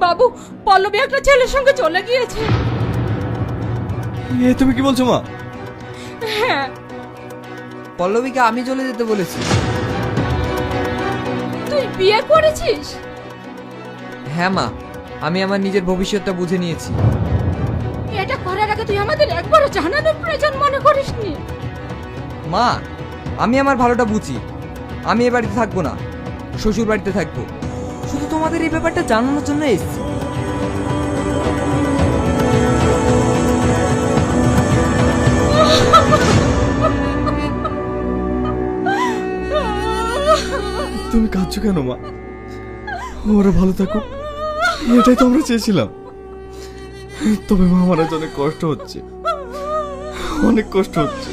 বাবু, পল্লবী একটা ছেলের সঙ্গে চলে গিয়েছে। এ তুমি কি বলছো মা? হ্যাঁ। পল্লবীকে আমি চলে যেতে বলেছি। তুই বিয়ে করেছিস? হ্যাঁ মা, আমি আমার নিজের ভবিষ্যৎটা বুঝে নিয়েছি। এটা করার আগে তুই আমাদের একবারও জানানোর প্রয়োজন মনে করিসনি? মা, আমি আমার ভালোটা বুঝি। আমি এ বাড়িতে থাকবো না, শ্বশুর বাড়িতে থাকবো। শুধু তোমাদের এই ব্যাপারটা জানানোর জন্য এসেছি। তুমি কাঁদছো কেন মা? ওরা ভালো থাকুক, এটাই তো আমরা চেয়েছিলাম। তবে মা, আমার আজ অনেক কষ্ট হচ্ছে, অনেক কষ্ট হচ্ছে।